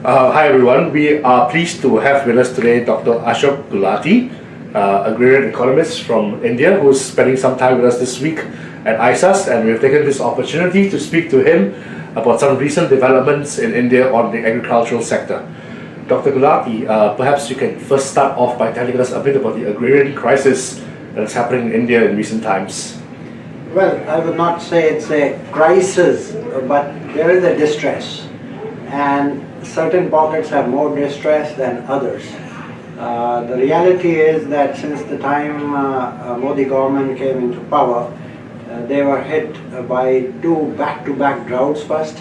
Hi everyone, we are pleased to have with us today Dr. Ashok Gulati, agrarian economist from India, who is spending some time with us this week at ISAS, and we've taken this opportunity to speak to him about some recent developments in India on the agricultural sector. Dr. Gulati, perhaps you can first start off by telling us a bit about the agrarian crisis that is happening in India in recent times. Well, I would not say it's a crisis, but there is a distress, and certain pockets have more distress than others. The reality is that since the time Modi government came into power, they were hit by two back-to-back droughts first,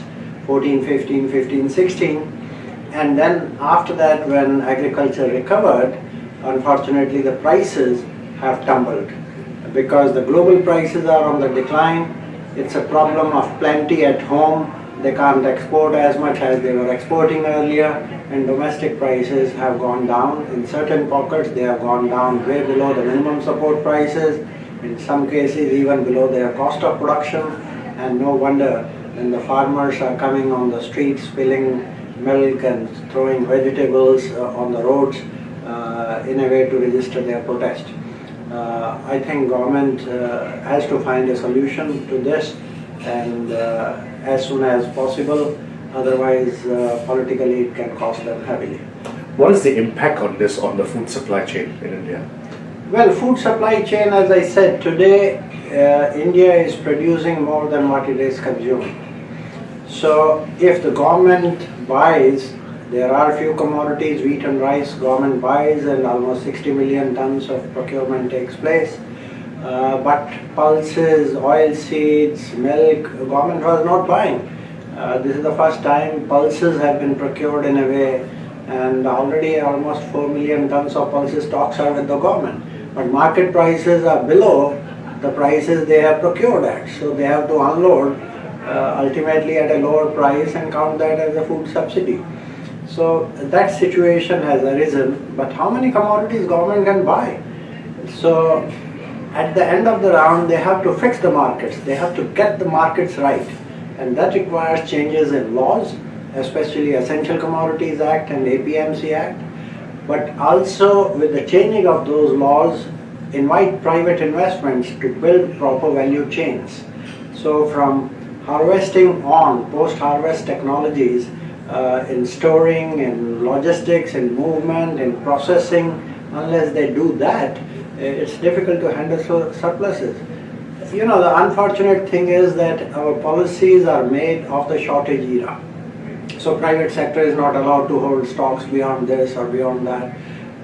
14-15, 15-16, and then after that when agriculture recovered, unfortunately the prices have tumbled. Because the global prices are on the decline, it's a problem of plenty at home. They can't export as much as they were exporting earlier, and domestic prices have gone down. In certain pockets, they have gone down way below the minimum support prices, in some cases even below their cost of production, and no wonder when the farmers are coming on the streets spilling milk and throwing vegetables on the roads in a way to register their protest. I think government has to find a solution to this, and as soon as possible, otherwise politically it can cost them heavily. What is the impact on this on the food supply chain in India? Well, food supply chain, as I said, today India is producing more than what it is consuming. So if the government buys, there are few commodities, wheat and rice, government buys, and almost 60 million tons of procurement takes place. But pulses, oil seeds, milk, government was not buying. This is the first time pulses have been procured in a way, and already almost 4 million tons of pulses stocks are with the government. But market prices are below the prices they have procured at, so they have to unload ultimately at a lower price and count that as a food subsidy. So that situation has arisen, but how many commodities government can buy? So at the end of the round, they have to fix the markets. They have to get the markets right, and that requires changes in laws, especially Essential Commodities Act and APMC Act. But also with the changing of those laws, invite private investments to build proper value chains. So from harvesting on, post-harvest technologies, in storing, in logistics, in movement, in processing, unless they do that, it's difficult to handle surpluses. You know, the unfortunate thing is that our policies are made of the shortage era. So private sector is not allowed to hold stocks beyond this or beyond that.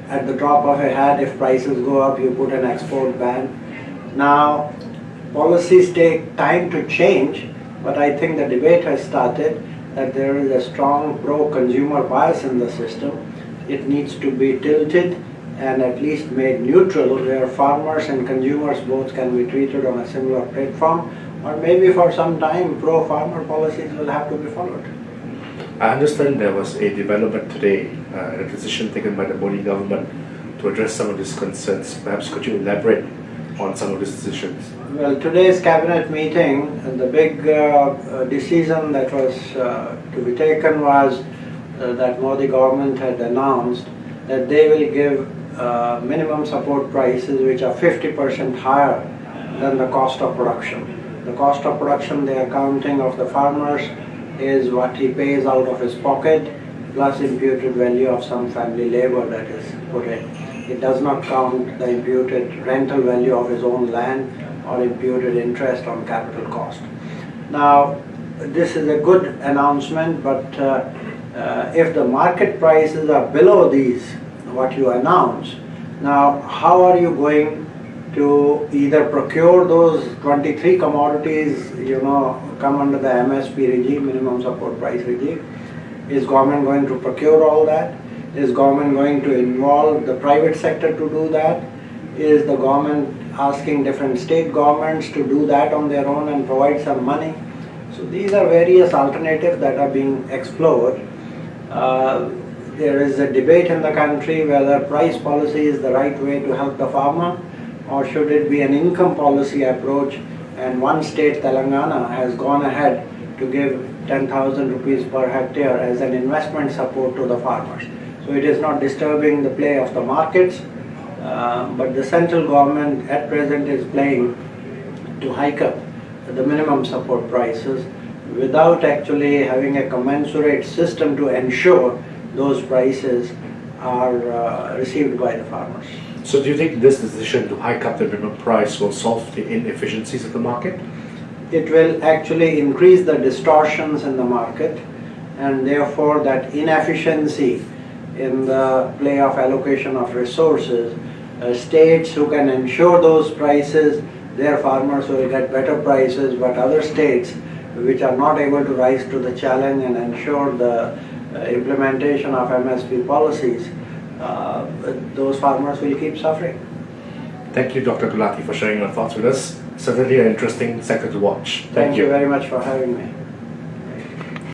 At the drop of a hat, if prices go up, you put an export ban. Now, policies take time to change, but I think the debate has started that there is a strong pro-consumer bias in the system. It needs to be tilted and at least made neutral, where farmers and consumers both can be treated on a similar platform, or maybe for some time pro-farmer policies will have to be followed. I understand there was a development today, a decision taken by the Modi government to address some of these concerns. Perhaps could you elaborate on some of these decisions? Well, today's cabinet meeting, the big decision that was to be taken was that Modi government had announced that they will give minimum support prices which are 50% higher than the cost of production. The cost of production they are counting of the farmers is what he pays out of his pocket plus imputed value of some family labor that is put in. It does not count the imputed rental value of his own land or imputed interest on capital cost. Now, this is a good announcement, but if the market prices are below these, what you announce, now how are you going to either procure those 23 commodities, come under the MSP regime, minimum support price regime? Is government going to procure all that? Is government going to involve the private sector to do that? Is the government asking different state governments to do that on their own and provide some money? So these are various alternatives that are being explored. There is a debate in the country whether price policy is the right way to help the farmer, or should it be an income policy approach, and one state, Telangana, has gone ahead to give 10,000 rupees per hectare as an investment support to the farmers. So it is not disturbing the play of the markets, but the central government at present is playing to hike up the minimum support prices without actually having a commensurate system to ensure those prices are received by the farmers. So do you think this decision to hike up the minimum price will solve the inefficiencies of the market? It will actually increase the distortions in the market, and therefore that inefficiency in the play of allocation of resources. States who can ensure those prices, their farmers will get better prices, but other states which are not able to rise to the challenge and ensure the implementation of MSP policies, those farmers will keep suffering. Thank you, Dr. Gulati, for sharing your thoughts with us. Certainly an interesting sector to watch. Thank you very much for having me.